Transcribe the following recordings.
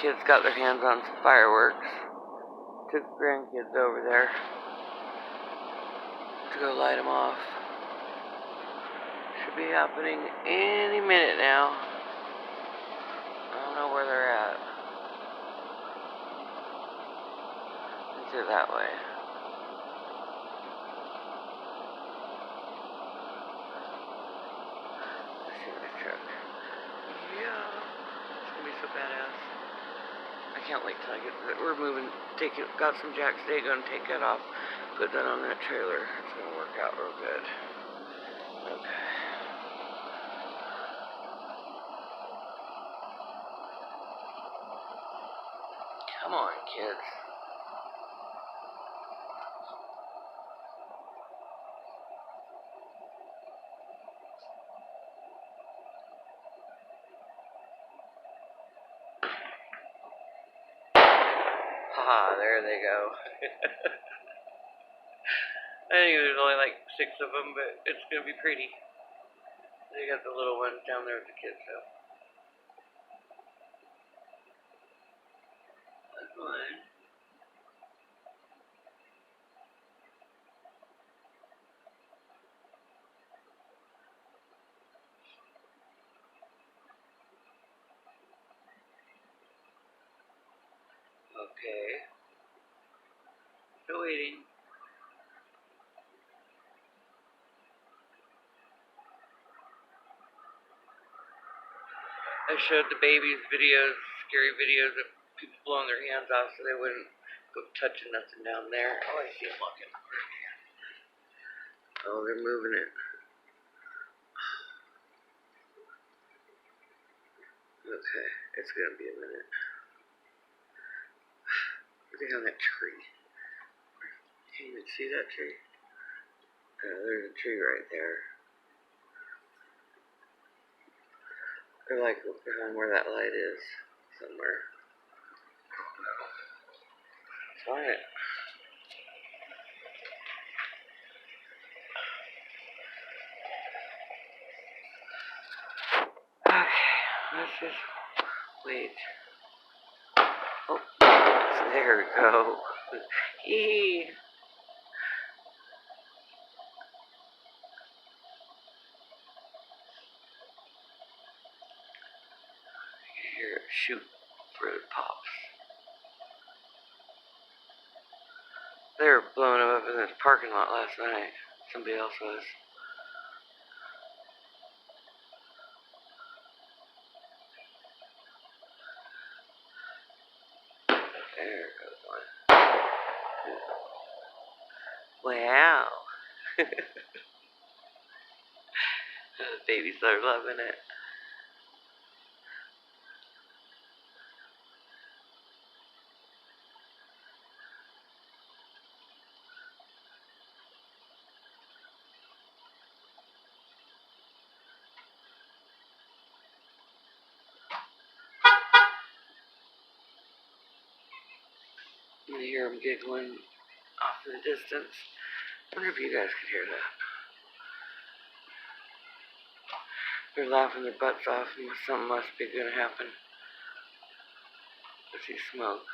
kids got their hands on some fireworks. Took grandkids over there to go light them off. Should be happening any minute now. I don't know where they're at. Let's do it that way. Let's see this truck. Yeah, it's gonna be so badass. I can't wait till I get to it. We're moving, got some Jack's Day, gonna take that off, put that on that trailer. It's gonna work out real good. Okay. Come on, kids. Haha, there they go. I think there's only like 6 of them, but it's gonna be pretty. They got the little ones down there with the kids, so. That's fine. Okay. Still waiting. I showed the babies videos, scary videos of people blowing their hands off so they wouldn't go touching nothing down there. Oh, I see them walking. Oh, they're moving it. Okay, it's gonna be a minute. Look at that tree. Can you even see that tree? There's a tree right there. They're like behind where that light is, somewhere. Find it. Okay, let's just wait. Oh, there we go. Eee. Here, shoot for the pops. They were blowing them up in this parking lot last night. Somebody else was. There goes one. Wow. The babies are loving it. You hear them giggling off in the distance. I wonder if you guys could hear that. They're laughing their butts off and something must be going to happen. I see smoke.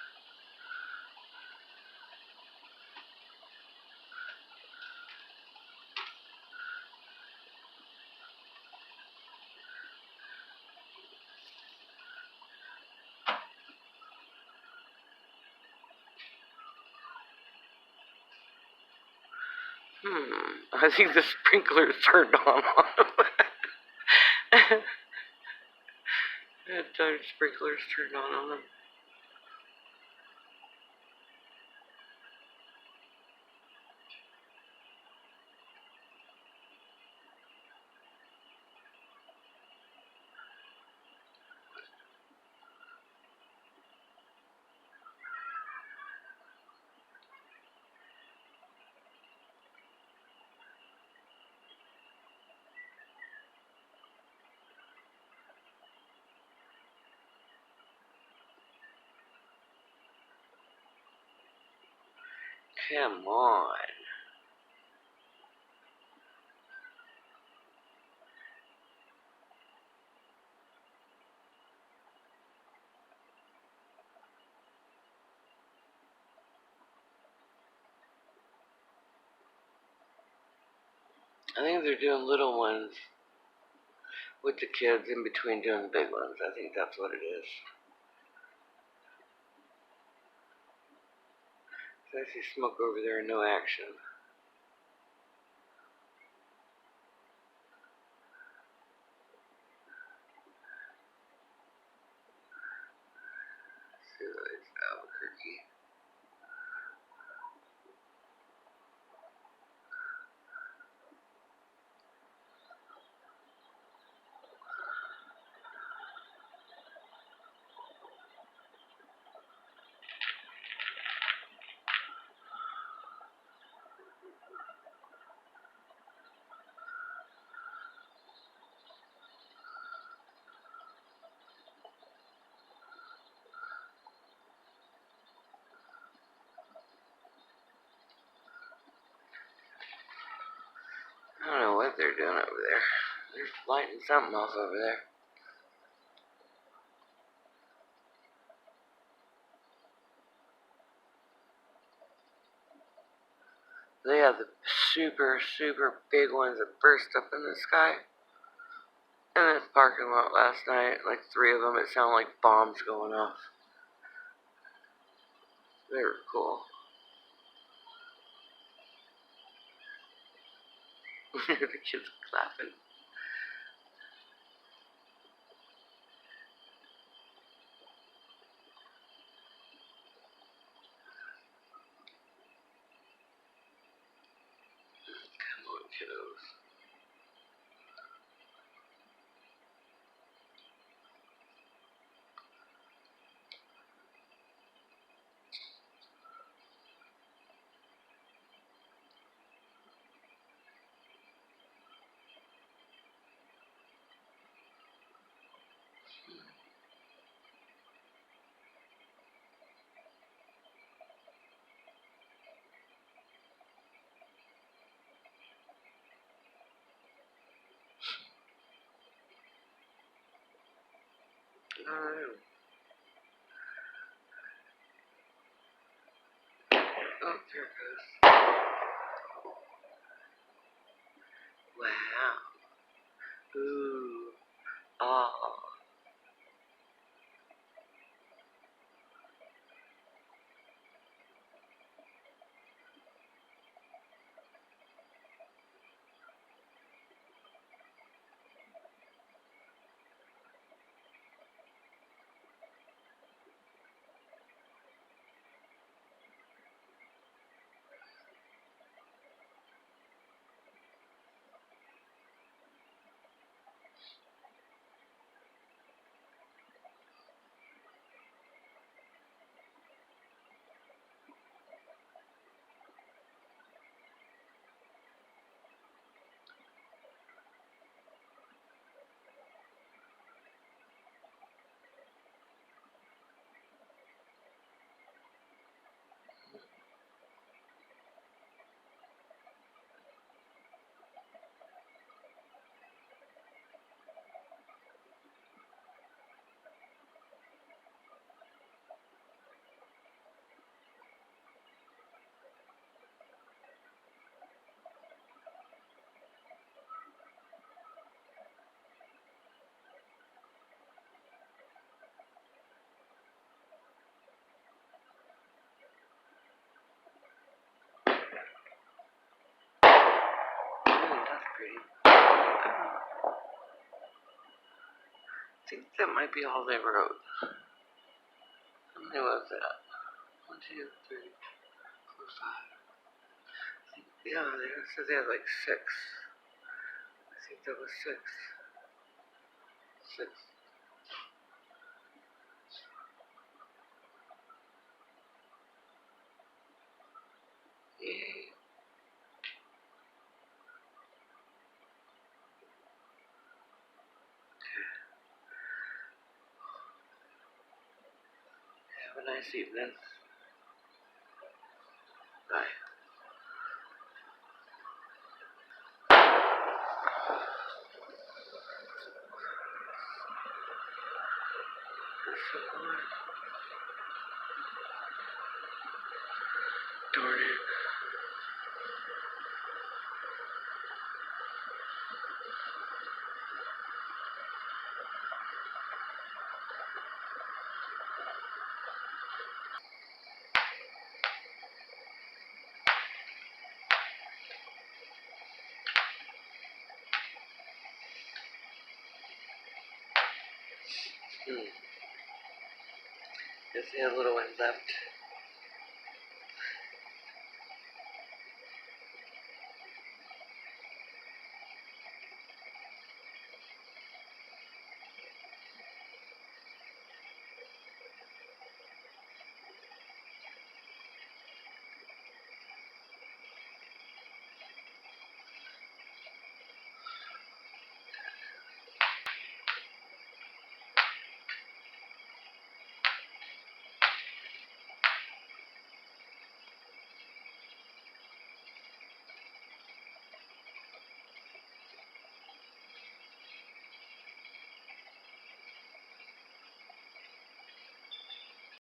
I think the sprinklers turned on them. The darn sprinklers turned on them. Come on. I think they're doing little ones with the kids in between doing the big ones. I think that's what it is. So I see smoke over there and no action. Let's see what it's Albuquerque. I don't know what they're doing over there. They're lighting something off over there. They have the super, super big ones that burst up in the sky. In this parking lot last night, like 3 of them, it sounded like bombs going off. They were cool. The kids clapping. Come on, kiddos. Alright. Oh, there it goes. Wow. Ooh. Oh. That's pretty. I think that might be all they wrote. How many was that? 1, 2, 3, 4, 5. Yeah, they said they had like 6. I think that was 6. 6. Yay. Have a nice evening. Bye. Darn it. Just the little one left.